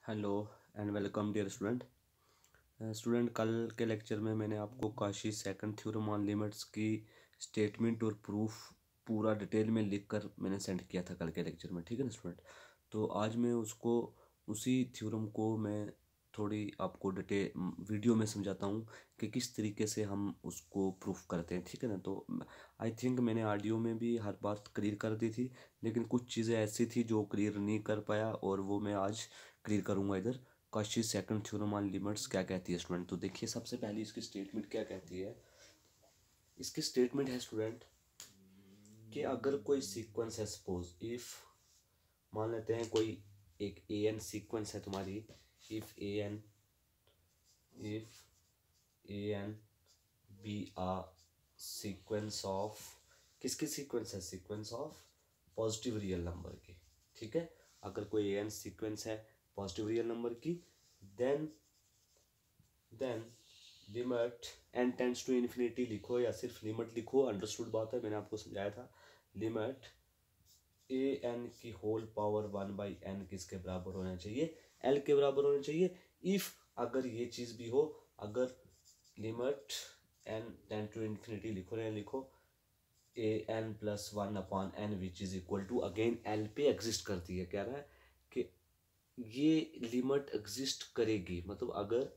Hello and welcome dear student. Student कल के lecture में मैंने आपको Cauchy second theorem on limits की स्टेटमेंट और प्रूफ पूरा डिटेल में लिखकर मैंने सेंड किया था कल के लेक्चर में, ठीक है ना स्टूडेंट। तो आज मैं उसको उसी थ्योरम को मैं थोड़ी आपको डिटेल वीडियो में समझाता हूँ कि किस तरीके से हम उसको प्रूफ करते हैं, ठीक है ना। तो आई थिंक मैंने ऑडियो में भी हर बात क्लियर कर दी थी, लेकिन कुछ चीज़ें ऐसी थी जो क्लियर नहीं कर पाया और वो मैं आज क्लियर करूँगा इधर। Cauchy second theorem on limits क्या कहती है स्टूडेंट, तो देखिए सबसे पहले इसकी स्टेटमेंट क्या कहती है। इसकी स्टेटमेंट है स्टूडेंट कि अगर कोई सीक्वेंस है, सपोज इफ मान लेते हैं कोई एक ए एन सीक्वेंस है तुम्हारी, if a n be a sequence of, किसकी सीक्वेंस है, sequence of positive real number की, ठीक है। अगर कोई ए एन सीक्वेंस है पॉजिटिव रियल नंबर की, then limit n tends to infinity लिखो या सिर्फ लिमिट लिखो, अंडरस्टूड बात है, मैंने आपको समझाया था। लिमिट ए एन की होल पावर 1/n किसके बराबर होना चाहिए, एल के बराबर होना चाहिए। इफ अगर ये चीज भी हो, अगर limit n tend to infinity लिखो a n plus 1/n which is equal to, again l पे एग्जिस्ट करती है, कह रहा है कि ये लिमिट एग्जिस्ट करेगी। मतलब अगर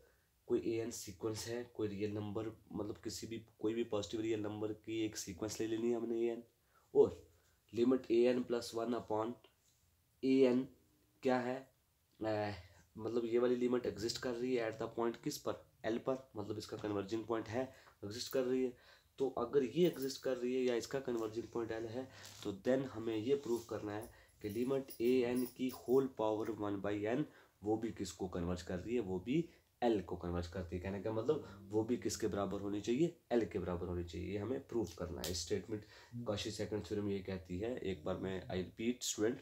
कोई ए एन सीक्वेंस है, कोई रियल नंबर, मतलब किसी भी कोई भी पॉजिटिव रियल नंबर की एक सीक्वेंस ले लेनी है हमने ए एन, और limit a n plus 1/n क्या है, मतलब ये वाली लिमिट एग्जिस्ट कर रही है एट द पॉइंट किस पर, एल पर, मतलब इसका कन्वर्जिंग पॉइंट है, एग्जिस्ट कर रही है। तो अगर ये एग्जिस्ट कर रही है या इसका कन्वर्जिंग पॉइंट एल है, तो देन हमें ये प्रूव करना है कि लिमिट ए एन की होल पावर 1/n वो भी किसको कन्वर्ज कर रही है, वो भी एल को कन्वर्ज करती है। कहने का मतलब वो भी किसके बराबर होनी चाहिए, एल के बराबर होनी चाहिए। ये हमें प्रूफ करना है। स्टेटमेंट कॉची सेकंड थ्योरम ये कहती है, एक बार मैं आई रिपीट स्टूडेंट,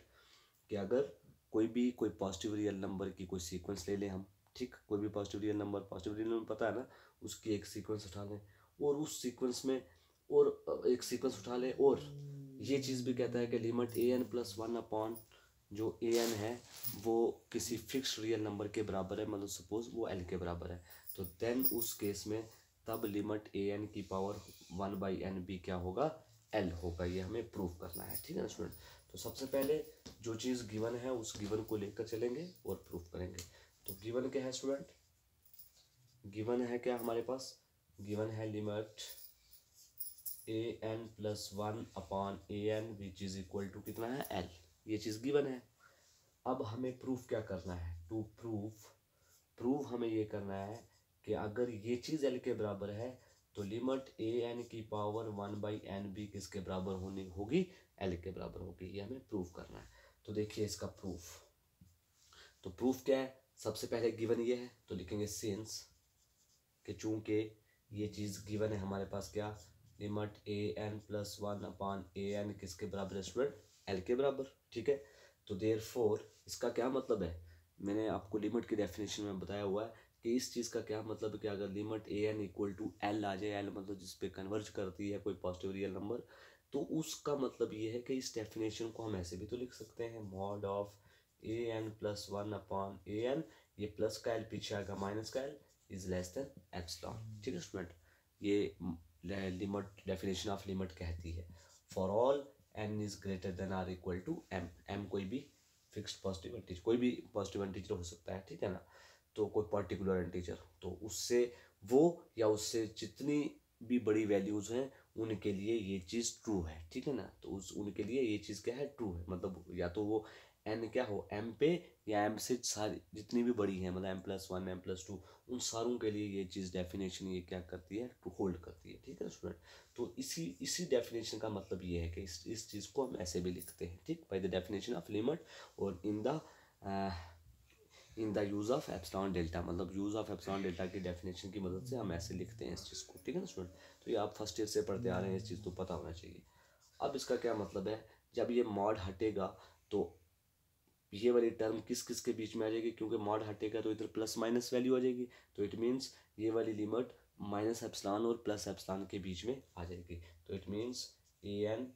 कि अगर कोई पॉजिटिव रियल नंबर की कोई सीक्वेंस ले लें हम, ठीक, कोई भी पॉजिटिव रियल नंबर पता है ना, उसकी एक सीक्वेंस उठा लें और उस सीक्वेंस में और एक सीक्वेंस उठा लें, और ये चीज़ भी कहता है कि लिमिट ए एन प्लस 1/, जो ए एन है वो किसी फिक्स रियल नंबर के बराबर है, मतलब सपोज वो एल के बराबर है, तो देन उस केस में तब लिमिट ए एन की पावर 1/n भी क्या होगा, एल होगा। ये हमें प्रूव करना है, ठीक है ना स्टूडेंट। तो सबसे पहले जो चीज़ गिवन है उस गिवन को लेकर चलेंगे और प्रूफ करेंगे। तो गिवन क्या है स्टूडेंट, गिवन है क्या हमारे पास, गिवन है limit a n plus 1/an which is equal to कितना है, एल। ये चीज़ गिवन है। अब हमें प्रूफ क्या करना है, टू प्रूफ हमें ये करना है कि अगर ये चीज़ एल के बराबर है तो लिमिट ए एन की पावर 1/n भी किसके बराबर होनी होगी, एल के बराबर होगी। ये हमें प्रूफ करना है। तो देखिए इसका प्रूफ, तो प्रूफ क्या है, सबसे पहले गिवन ये है तो लिखेंगे सिंस, कि चूंकि ये चीज़ गिवन है हमारे पास, क्या, limit a n plus 1/an किसके बराबर है स्टूडेंट, एल के बराबर, ठीक है। तो देयरफॉर इसका क्या मतलब है, मैंने आपको लिमिट की डेफिनेशन में बताया हुआ है कि इस चीज़ का क्या मतलब है कि अगर limit a n equal to l आ जाए, एल मतलब जिस पे कन्वर्ज करती है कोई पॉजिटिव रियल नंबर, तो उसका मतलब ये है कि इस डेफिनेशन को हम ऐसे भी तो लिख सकते हैं, mod of a n plus 1/an, ये प्लस का एल पीछे आएगा माइनस का L, is less than epsilon, ठीक है स्टूडेंट। ये लिमिट डेफिनेशन ऑफ लिमिट कहती है for all n is greater than or equal to m, m कोई भी फिक्स्ड पॉजिटिव इंटीजर, कोई भी पॉजिटिव इंटीजर हो सकता है, ठीक है ना। तो कोई पर्टिकुलर इंटीजर, तो उससे वो या उससे जितनी भी बड़ी वैल्यूज हैं उनके लिए ये चीज़ ट्रू है, ठीक है ना। तो उस उनके लिए ये चीज़ क्या है, ट्रू है, मतलब या तो वो n क्या हो m पे, या m से सारी जितनी भी बड़ी है, मतलब m+1 m+2, उन सारों के लिए ये चीज़ डेफिनेशन ये क्या करती है, टू होल्ड करती है, ठीक है स्टूडेंट। तो इसी डेफिनेशन का मतलब ये है कि इस चीज़ को हम ऐसे भी लिखते हैं, ठीक, by the definition of limit और in the use of epsilon delta, मतलब यूज़ ऑफ एप्सिलॉन डेल्टा की डेफिनेशन की मदद से हम ऐसे लिखते हैं इस चीज़ को, ठीक है ना स्टूडेंट। तो ये आप फर्स्ट ईयर से पढ़ते आ रहे हैं, इस चीज़ तो पता होना चाहिए। अब इसका क्या मतलब है, जब ये मॉड हटेगा तो ये वाली टर्म किस किस के बीच में आ जाएगी, क्योंकि मॉड हटेगा तो इधर प्लस माइनस वैल्यू आ जाएगी, तो इट मीन्स ये वाली लिमिट माइनस एप्सिलॉन और प्लस एप्सिलॉन के बीच में आ जाएगी। तो it means a n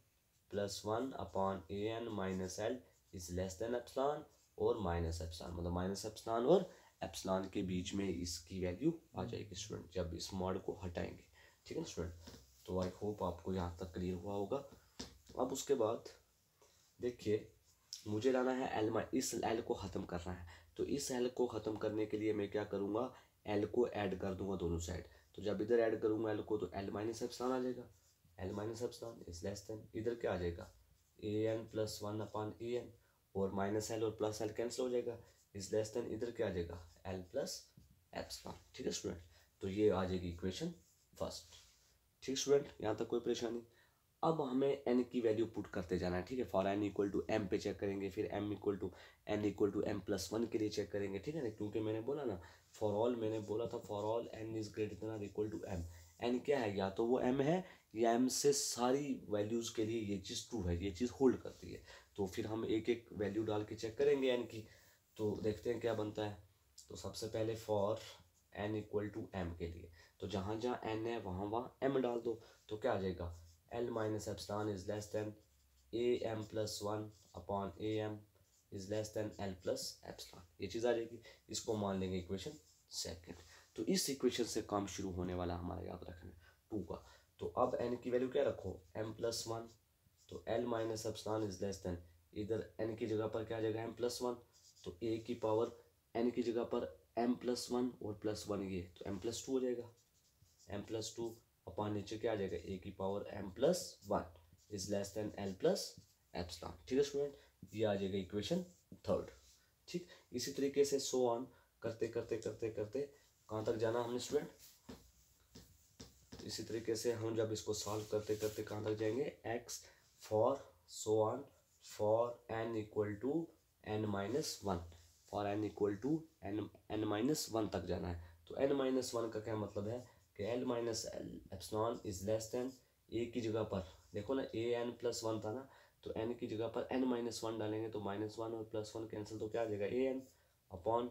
plus 1/an minus L is less than epsilon, और माइनस एप्सिलॉन, मतलब माइनस एप्सिलॉन और एप्सिलॉन के बीच में इसकी वैल्यू आ जाएगी स्टूडेंट जब इस मॉड को हटाएंगे। ठीक है स्टूडेंट, तो आई होप आपको यहाँ तक क्लियर हुआ होगा। अब उसके बाद देखिए मुझे लाना है एल, इस एल को ख़त्म करना है, तो इस एल को ख़त्म करने के लिए मैं क्या करूँगा, एल को ऐड कर दूंगा दोनों साइड। तो जब इधर ऐड करूँगा एल को तो एल माइनस एप्सिलॉन आ जाएगा, L minus epsilon is less than इधर क्या आ जाएगा a n plus one upon A N, और माइनस एल और प्लस एल कैंसिल हो जाएगा, इज लेस देन इधर क्या आ जाएगा एल प्लस एप्सिलॉन। ठीक है स्टूडेंट, तो ये आ जाएगी इक्वेशन फर्स्ट। ठीक स्टूडेंट, यहाँ तक कोई परेशानी। अब हमें n की वैल्यू पुट करते जाना है। ठीक है, for n equal to m पे चेक करेंगे, फिर m equal to m plus one के लिए चेक करेंगे। ठीक है ना, क्योंकि मैंने बोला ना फॉर ऑल, मैंने बोला था for all n is greater then और इक्वल टू m। n क्या है, या तो वो m है या m से सारी वैल्यूज़ के लिए ये चीज़ ट्रू है, ये चीज़ होल्ड करती है। तो फिर हम एक एक वैल्यू डाल के चेक करेंगे n की, तो देखते हैं क्या बनता है। तो सबसे पहले for n equal to m के लिए, तो जहाँ जहाँ n है वहाँ वहाँ m डाल दो, तो क्या आ जाएगा L minus epsilon is less than a m plus one upon a m is less than L plus epsilon, ये चीज़ आ जाएगी। इसको मान लेंगे इक्वेशन सेकंड। तो इस इक्वेशन से काम शुरू होने वाला हमारा, याद रखना 2 का। तो अब n की वैल्यू क्या रखो m प्लस वन, तो L minus epsilon is less than, इधर n की जगह पर क्या आ जाएगा m प्लस वन, तो a की पावर n की जगह पर m प्लस वन और प्लस वन ये, तो m प्लस टू हो जाएगा, m प्लस टू अपॉन नीचे क्या आ जाएगा a की power m plus one is less then l plus epsilon. ठीक है स्टूडेंट, ये आ जाएगा इक्वेशन थर्ड। ठीक, इसी तरीके से सो ऑन करते करते करते करते कहाँ तक जाना हमने स्टूडेंट, इसी तरीके से हम जब इसको सॉल्व करते करते कहाँ तक जाएंगे, x for so on for n equal to n minus one, for n equal to n minus one तक जाना है। तो n माइनस वन का क्या मतलब है कि L minus epsilon is less then a की जगह पर, देखो ना ए एन प्लस वन था ना, तो n की जगह पर n माइनस वन डालेंगे तो माइनस वन और प्लस वन कैंसिल, तो क्या आ जाएगा a n upon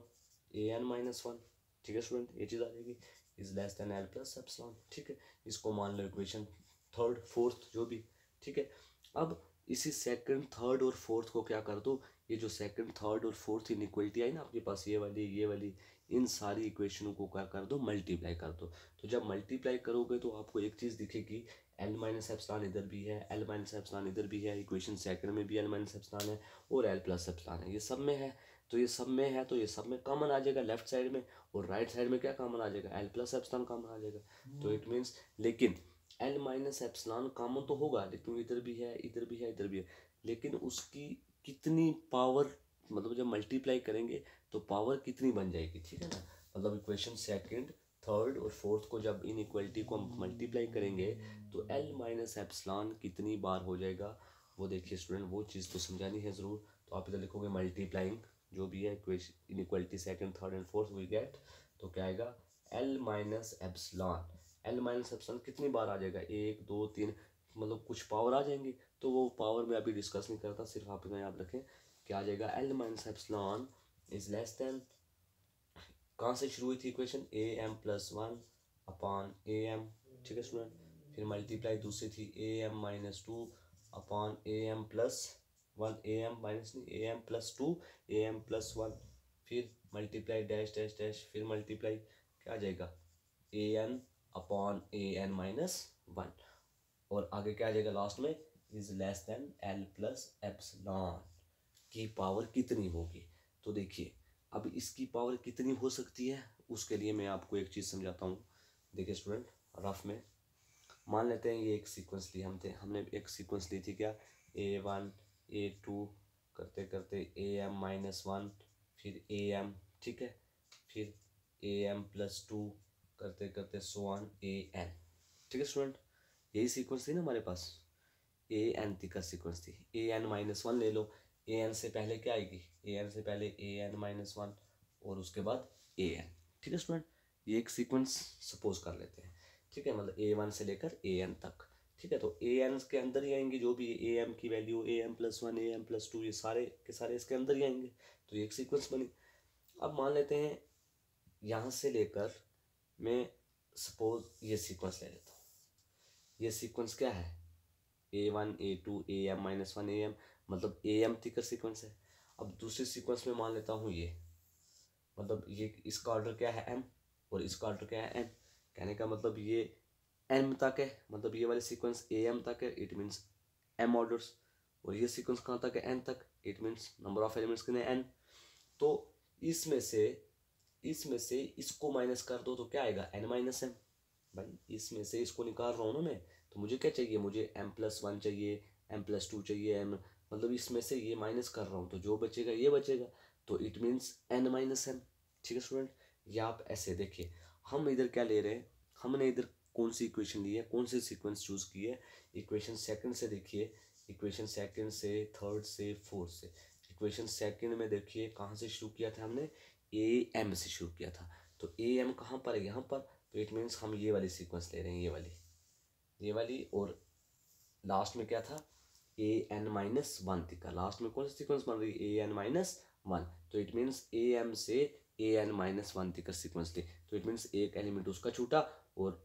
a n minus one. ठीक है स्टूडेंट, ये चीज़ आ जाएगी is less than L plus epsilon. ठीक है, इसको मान लो इक्वेशन थर्ड फोर्थ जो भी। ठीक है, अब इसी सेकंड थर्ड और फोर्थ को क्या कर दो, ये जो सेकंड थर्ड और फोर्थ इनइक्वलिटी आई ना आपके पास, ये वाली, इन सारी इक्वेशनों को क्या कर दो, मल्टीप्लाई कर दो। तो जब मल्टीप्लाई करोगे तो आपको एक चीज़ दिखेगी, एल माइनस एप्सिलॉन इधर भी है, एल माइनस एप्सिलॉन इधर भी है, इक्वेशन सेकंड में भी एल माइनस एप्सिलॉन है और एल प्लस एप्सिलॉन है, ये सब में है। तो ये सब में है तो ये सब में कॉमन आ जाएगा लेफ्ट साइड में, और राइट साइड में क्या कॉमन आ जाएगा, एल प्लस एप्सिलॉन कॉमन आ जाएगा। तो इट मीन्स, लेकिन एल माइनस एप्सिलॉन कॉमन तो होगा, लेकिन इधर भी है इधर भी है इधर भी है, लेकिन उसकी कितनी पावर, मतलब जब मल्टीप्लाई करेंगे तो पावर कितनी बन जाएगी। ठीक है ना, मतलब इक्वेशन सेकंड थर्ड और फोर्थ को जब इन इक्वलिटी को हम मल्टीप्लाई करेंगे तो एल माइनस एप्सिलॉन कितनी बार हो जाएगा, वो देखिए स्टूडेंट, वो चीज़ तो समझानी है ज़रूर। तो आप इधर लिखोगे मल्टीप्लाइंग जो भी है equation inequality second third and fourth we get, तो क्या आएगा L minus epsilon, L minus epsilon कितनी बार आ जाएगा, एक दो तीन, मतलब कुछ पावर आ जाएंगी, तो वो पावर में अभी डिस्कस नहीं करता, सिर्फ आप इतना याद रखें क्या आ जाएगा, L minus epsilon is less than, कहाँ से शुरू हुई थी equation, a m plus one upon a m. ठीक है स्टूडेंट, फिर मल्टीप्लाई दूसरी थी a m minus two upon a m plus one, a m minus नहीं a m plus two a m plus one, फिर मल्टीप्लाई डैश डैश डैश, फिर multiply क्या आ जाएगा a n upon a n minus one, और आगे क्या आ जाएगा लास्ट में is less than L plus epsilon की पावर कितनी होगी। तो देखिए अब इसकी पावर कितनी हो सकती है, उसके लिए मैं आपको एक चीज़ समझाता हूँ। देखिए स्टूडेंट, रफ में मान लेते हैं ये एक सीक्वेंस ली हमने एक सीक्वेंस ली थी क्या, ए वन ए टू करते करते ए एम माइनस वन, फिर ए एम, ठीक है, फिर ए एम प्लस टू करते करते सो ऑन ए एन। ठीक है स्टूडेंट, यही सीक्वेंस थी ना हमारे पास, ए एन तक का सीक्वेंस थी। ए एन माइनस वन ले लो, ए एन से पहले क्या आएगी, ए एन से पहले ए एन माइनस वन और उसके बाद ए एन। ठीक है स्टूडेंट, ये एक सीक्वेंस सपोज कर लेते हैं। ठीक है, मतलब ए वन से लेकर ए एन तक। ठीक है, तो ए एन के अंदर ही आएंगे जो भी ए एम की value, a m plus one a m plus two, ये सारे के सारे इसके अंदर ही आएंगे, तो ये एक सीक्वेंस बनी। अब मान लेते हैं यहाँ से लेकर मैं सपोज ये सीक्वेंस ले लेता हूँ, ये सीक्वेंस क्या है, a one a two a m minus one a m, मतलब ए एम तक का सीक्वेंस है। अब दूसरे सीक्वेंस में मान लेता हूँ ये, मतलब ये इसका ऑर्डर क्या है m और इसका ऑर्डर क्या है n। कहने का मतलब ये m तक है, मतलब ये वाले सीक्वेंस am तक है, इट मीन्स m ऑर्डर्स। और ये सीक्वेंस कहाँ तक है, n तक, it means number of elements कितने n। तो इसमें से इसको माइनस कर दो तो क्या आएगा, n माइनस m। भाई इसमें से इसको निकाल रहा हूँ ना मैं, तो मुझे क्या चाहिए, मुझे m+1 चाहिए, m+2 चाहिए, m, मतलब इसमें से ये माइनस कर रहा हूँ तो जो बचेगा ये बचेगा, तो it means n minus m। ठीक है स्टूडेंट, या आप ऐसे देखिए, हम इधर क्या ले रहे हैं, हमने इधर कौन सी इक्वेशन ली है, कौन सी सीक्वेंस चूज की है। इक्वेशन सेकंड से देखिए, इक्वेशन सेकंड से, थर्ड से, फोर्थ से। इक्वेशन सेकंड में देखिए कहाँ से शुरू किया था हमने, ए एम से शुरू किया था। तो ए एम कहाँ पर है, यहाँ पर। तो इट मीन्स हम ये वाली सीक्वेंस ले रहे हैं, ये वाली। और लास्ट में क्या था, ए एन माइनस वन थी का, लास्ट में कौन सी सीक्वेंस बन रही है, ए एन माइनस वन। तो इट मीन्स ए एम से ए एन माइनस वन थी का सीक्वेंस थी। तो इट मीन्स एक एलिमेंट उसका छूटा और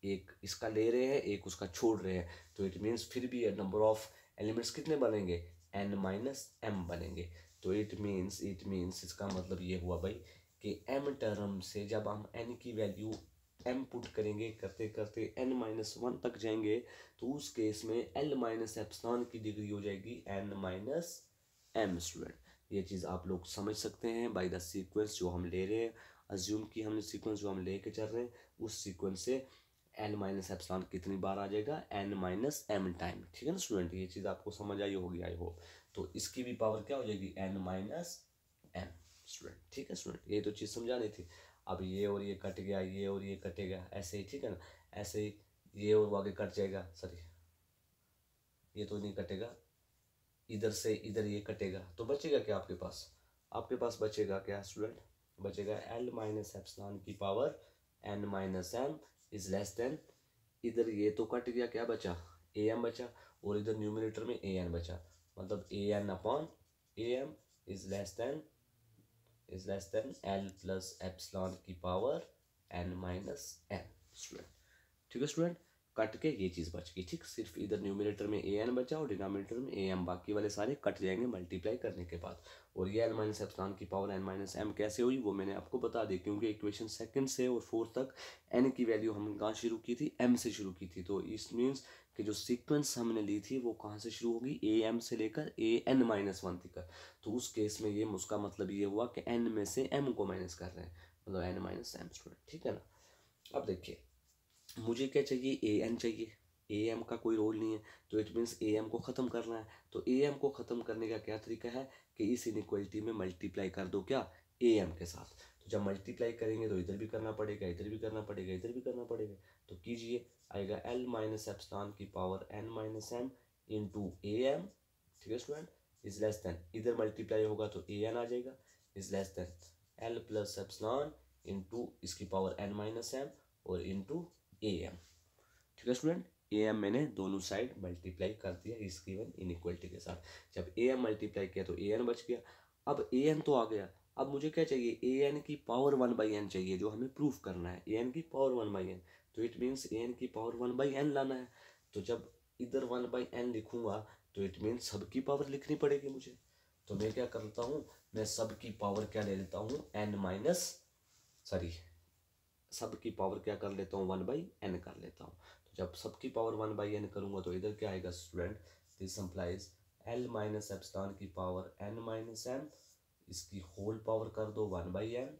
एक इसका ले रहे हैं, एक उसका छोड़ रहे हैं। तो इट मीन्स फिर भी नंबर ऑफ एलिमेंट्स कितने बनेंगे, n माइनस एम बनेंगे। तो इट मीन्स इसका मतलब ये हुआ भाई कि m टर्म से जब हम n की वैल्यू m पुट करेंगे, करते करते n माइनस वन तक जाएंगे, तो उस केस में l माइनस एप्सिलॉन की डिग्री हो जाएगी n माइनस m। स्टूडेंट, ये चीज़ आप लोग समझ सकते हैं बाय द सीक्वेंस जो हम ले रहे हैं। अज्यूम कि हमने सीक्वेंस जो हम लेके चल रहे हैं उस सीक्वेंस से n माइनस एप्सिलॉन कितनी बार आ जाएगा, n माइनस m टाइम। ठीक है ना स्टूडेंट, ये चीज़ आपको समझ आई होगी आई होप। तो इसकी भी पावर क्या हो जाएगी, n माइनस m। स्टूडेंट ठीक है स्टूडेंट, ये तो चीज़ समझानी थी। अब ये और ये कट गया, ये और ये कटेगा, ऐसे ही ठीक है ना, ऐसे ही ये और आगे कट जाएगा, सॉरी ये तो नहीं कटेगा, इधर से इधर ये कटेगा, तो बचेगा क्या आपके पास, आपके पास बचेगा क्या स्टूडेंट, बचेगा l माइनस एप्सिलॉन की power n minus m is less than, इधर ये तो कट गया, क्या बचा, ए एम बचा, और इधर न्यूमिनेटर में ए एन बचा, मतलब a n upon a m is less than L plus epsilon की power n minus n. Student ठीक है स्टूडेंट, कट के ये चीज़ बच गई, ठीक, सिर्फ इधर न्यूमिनेटर में ए एन बचा और डिनोमिनेटर में ए एम, बाकी वाले सारे कट जाएंगे मल्टीप्लाई करने के बाद। और ये एल माइनस एप्सिलॉन की पावर एन माइनस एम कैसे हुई वो मैंने आपको बता दी, क्योंकि इक्वेशन सेकंड से और फोर्थ तक एन की वैल्यू हमने कहाँ शुरू की थी, एम से शुरू की थी। तो इस मीन्स कि जो सीक्वेंस हमने ली थी वो कहाँ से शुरू होगी, ए एम से लेकर ए एन माइनस वन तक। तो उस केस में ये उसका मतलब ये हुआ कि एन में से एम को माइनस कर रहे हैं, मतलब एन माइनस एम। स्टूडेंट ठीक है ना, अब देखिए मुझे क्या चाहिए, ए एन चाहिए, ए एम का कोई रोल नहीं है, तो इट मीन्स ए एम को ख़त्म करना है। तो ए एम को ख़त्म करने का क्या तरीका है कि इस इनइक्वलिटी में मल्टीप्लाई कर दो क्या, ए एम के साथ। तो जब मल्टीप्लाई करेंगे तो इधर भी करना पड़ेगा, इधर भी करना पड़ेगा, इधर भी करना पड़ेगा। तो कीजिए, आएगा एल माइनस एप्सिलॉन की power n minus m into a m, ठीक है स्टूडेंट, इज लेस देन, इधर मल्टीप्लाई होगा तो ए एन आ जाएगा, is less than L plus epsilon into इसकी पावर एन माइनस एम और इंटू ए एम। ठीक है स्टूडेंट, ए एम मैंने दोनों साइड मल्टीप्लाई कर दिया इस गिवन इनइक्वलिटी के साथ। जब ए एम मल्टीप्लाई किया तो ए एन बच गया। अब ए एन तो आ गया, अब मुझे क्या चाहिए, ए एन की पावर वन बाई एन चाहिए, जो हमें प्रूफ करना है, ए एन की पावर वन बाई एन। तो इट मीन्स ए एन की पावर वन बाई एन लाना है। तो जब इधर वन बाई एन लिखूंगा तो इट मीन्स सबकी पावर लिखनी पड़ेगी मुझे। तो मैं क्या करता हूँ, मैं सबकी पावर क्या ले लेता हूँ, एन माइनस, सॉरी सब की पावर क्या कर लेता हूँ, वन बाई एन कर लेता हूँ। तो जब सबकी पावर वन बाई एन करूँगा तो इधर क्या आएगा student, this implies l minus epsilon की पावर एन माइनस एम, इसकी होल पावर कर दो वन बाई एन,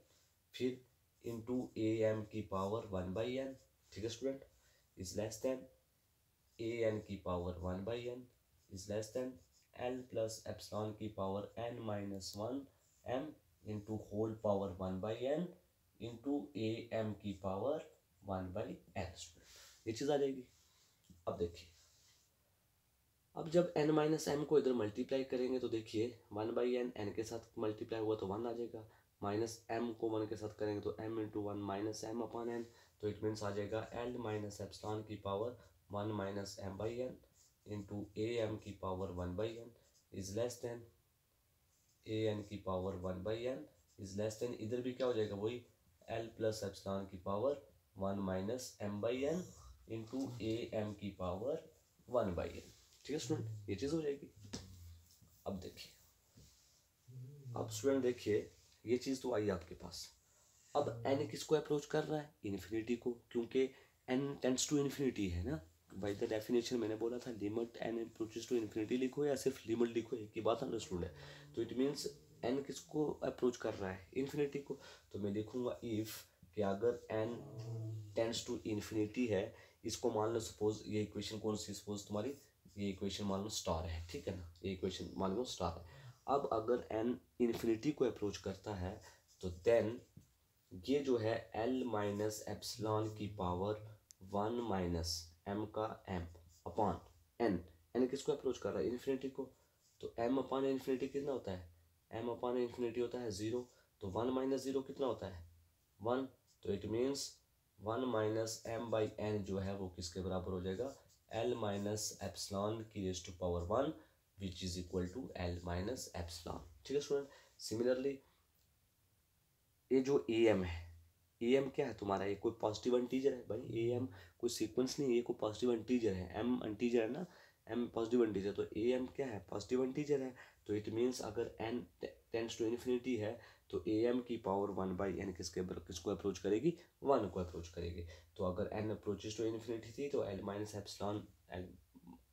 फिर इंटू ए एम की पावर वन बाई एन, ठीक है student, is less than a n की power one by n is less than L plus epsilon की power n minus one m into whole power one by n into a m की power one by N. ये चीज़ आ जाएगी। अब देखिए, अब जब n माइनस एम को इधर मल्टीप्लाई करेंगे तो देखिए वन बाई एन, एन के साथ मल्टीप्लाई हुआ तो वन आ जाएगा, माइनस एम को वन के साथ करेंगे तो m into one minus m upon n. तो इट मीन्स आ जाएगा एल माइनस एप्सिलॉन की power one minus m by n into a m की power one by n is less than a n की power one by n is less than, इधर भी क्या हो जाएगा वही एल प्लस एप्सिलॉन की power one minus m by n into a m की पावर वन बाई एन। ठीक है स्टूडेंट, ये चीज़ हो जाएगी। अब देखिए अब स्टूडेंट देखिए ये चीज़ तो आई आपके पास। अब एन किसको अप्रोच कर रहा है? इन्फिनिटी को, क्योंकि एन टेंड्स टू इन्फिनिटी है ना। बाय द डेफिनेशन मैंने बोला था limit n approaches to infinity लिखो या सिर्फ लिमिट लिखो, एक ही बात अंडरस्टूड है। तो इट मीन्स एन किसको अप्रोच कर रहा है? इन्फिनिटी को। तो मैं लिखूंगा इफ कि अगर एन टेंड्स टू इन्फिनिटी है, इसको मान लो सपोज ये इक्वेशन कौन सी, सपोज तुम्हारी ये इक्वेशन मान लो स्टार है, ठीक है ना, ये इक्वेशन मान लो स्टार है। अब अगर एन इन्फिनिटी को अप्रोच करता है तो देन ये जो है एल माइनस एप्सिलॉन की पावर 1 माइनस एम का एम अपॉन एन। एन किसको अप्रोच कर रहा है? इन्फिनिटी को। तो एम अपॉन इन्फिनिटी कितना होता है? एम अपॉन इन्फिनिटी होता है 0। तो 1 माइनस 0 कितना होता है? 1। तो it means 1 minus m by n जो है वो किसके बराबर हो जाएगा? एल माइनस एप्सिलॉन की raise to power 1 which is equal to L minus epsilon. ठीक है स्टूडेंट। सिमिलरली ये जो ए एम है, ए एम क्या है तुम्हारा? ये कोई पॉजिटिव इंटीजर है भाई। ए एम कोई सीक्वेंस नहीं है, ये कोई पॉजिटिव इंटीजर है। एम इंटीजर है ना, एम पॉजिटिव इंटीजर, तो ए एम क्या है? पॉजिटिव इंटीजर है। तो इट मीन्स अगर एन टेंड्स टू इन्फिनिटी है तो ए एम की पावर 1 बाई एन किसको अप्रोच करेगी? 1 को अप्रोच करेगी। तो अगर एन अप्रोचेस टू इन्फिनिटी थी तो l minus epsilon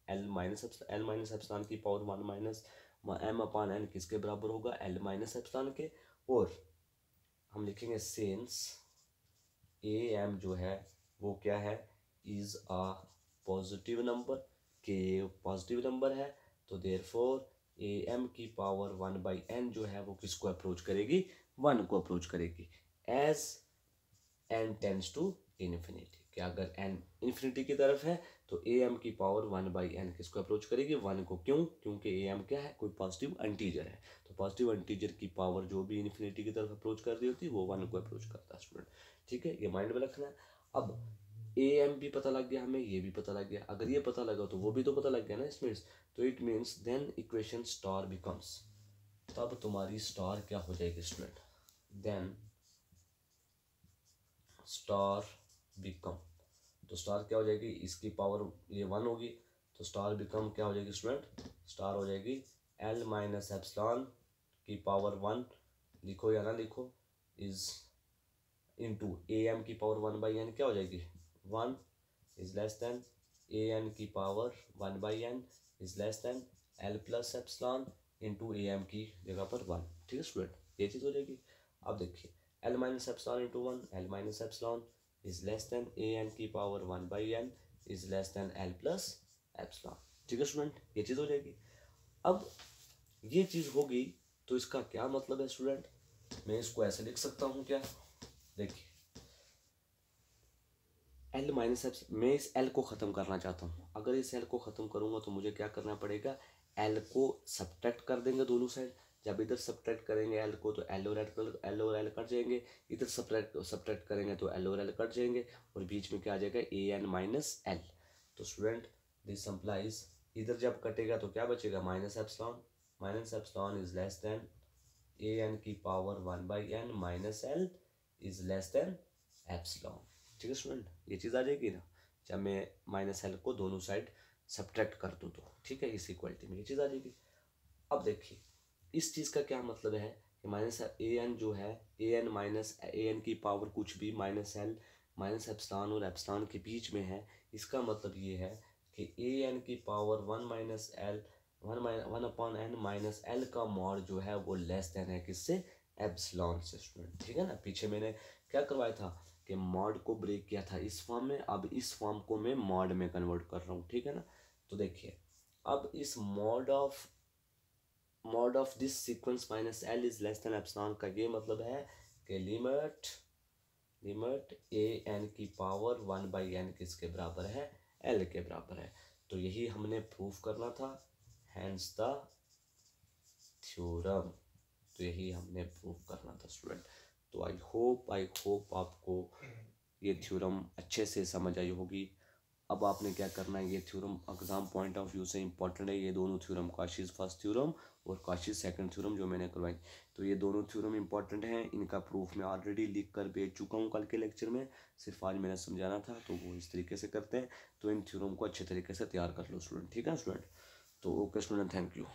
L minus epsilon की power 1 minus m upon n किसके बराबर होगा? एल माइनस एप्सिलॉन के। और हम लिखेंगे सिंस ए एम जो है वो क्या है? इज अ पॉजिटिव नंबर, के पॉजिटिव नंबर है, तो देयरफॉर ए एम की पावर 1 बाई एन जो है वो किसको अप्रोच करेगी? 1 को अप्रोच करेगी। As n tends to infinity, कि अगर एन इन्फिनिटी की तरफ है तो ए एम की पावर 1 बाई एन किसको अप्रोच करेगी? 1 को। क्यों? क्योंकि ए एम क्या है? कोई पॉजिटिव इंटीजर है। तो पॉजिटिव इंटीजर की पावर जो भी इन्फिनिटी की तरफ अप्रोच कर रही होती है वो 1 को अप्रोच करता है स्टूडेंट। ठीक है, ये माइंड में रखना है। अब ए एम भी पता लग गया हमें, ये भी पता लग गया। अगर ये पता लगा तो वो भी तो पता लग गया ना इसमें। तो it means then equation star becomes, तब तुम्हारी स्टार क्या हो जाएगी स्टूडेंट? देन स्टार बिकम, तो स्टार क्या हो जाएगी? इसकी पावर ये 1 होगी, तो स्टार बिकम क्या हो जाएगी स्टूडेंट? स्टार हो जाएगी एल माइनस एप्सिलॉन की पावर 1 लिखो या ना लिखो इज इनटू ए एम की पावर 1 बाई एन क्या हो जाएगी? 1 is less than a n की power 1 by n is less than L plus epsilon into a m की जगह पर 1। ठीक है स्टूडेंट, ये चीज़ हो जाएगी। अब देखिए l minus epsilon into 1, l minus epsilon is less than a n की power 1 by n is less than L plus epsilon. ठीक है स्टूडेंट, ये चीज़ हो जाएगी। अब ये चीज़ होगी तो इसका क्या मतलब है स्टूडेंट? मैं इसको ऐसे लिख सकता हूँ क्या? देखिए एल माइनस एप्स, मैं इस एल को ख़त्म करना चाहता हूँ। अगर इस एल को ख़त्म करूँगा तो मुझे क्या करना पड़ेगा? एल को सब्ट्रैक्ट कर देंगे दोनों साइड। जब इधर सब्ट्रैक्ट करेंगे एल को तो एल और एल कट जाएंगे। इधर सब्ट्रैक्ट करेंगे तो एल और एल कट जाएंगे और बीच में क्या आ जाएगा? A n minus l. तो स्टूडेंट दिस इम्प्लाइज इधर जब कटेगा तो क्या बचेगा? Minus epsilon. Minus epsilon is less than a n की power 1 by n minus L is less than epsilon. ठीक है स्टूडेंट, ये चीज़ आ जाएगी ना जब मैं माइनस एल को दोनों साइड सब्ट्रैक्ट कर दूँ तो। ठीक है, इस इक्वलिटी में ये चीज़ आ जाएगी। अब देखिए इस चीज़ का क्या मतलब है कि माइनस ए एन जो है, a n minus a n की पावर कुछ भी माइनस एल माइनस एप्सिलॉन और एप्सिलॉन के बीच में है। इसका मतलब ये है कि ए एन की power 1 minus L 1 upon n minus L का मॉड जो है वो लेस देन है किससे? एप्सिलॉन से स्टूडेंट। ठीक है ना, पीछे मैंने क्या करवाया था कि मॉड को ब्रेक किया था इस फॉर्म में, अब इस फॉर्म को मैं मॉड में कन्वर्ट कर रहा हूँ। ठीक है ना, तो देखिए अब इस mod of this sequence minus L is less than epsilon का ये मतलब है कि लिमिट ए एन की पावर 1 बाई एन किसके बराबर है? एल के बराबर है। तो यही हमने प्रूफ करना था, हैंस द थ्योरम। तो यही हमने प्रूफ करना था स्टूडेंट। तो आई होप आपको ये थ्योरम अच्छे से समझ आई होगी। अब आपने क्या करना है, ये theorem exam point of view से इंपॉर्टेंट है। ये दोनों थ्योरम, काशीज फर्स्ट थ्योरम और काशीज सेकंड थ्योरम जो मैंने करवाई, तो ये दोनों थ्योरम इंपॉर्टेंट हैं। इनका प्रूफ मैं ऑलरेडी लिख कर भेज चुका हूँ कल के लेक्चर में, सिर्फ आज मैंने समझाना था। तो वो इस तरीके से करते हैं। तो इन थ्योरम को अच्छे तरीके से तैयार कर लो स्टूडेंट। ठीक है स्टूडेंट, तो ओके स्टूडेंट, थैंक यू।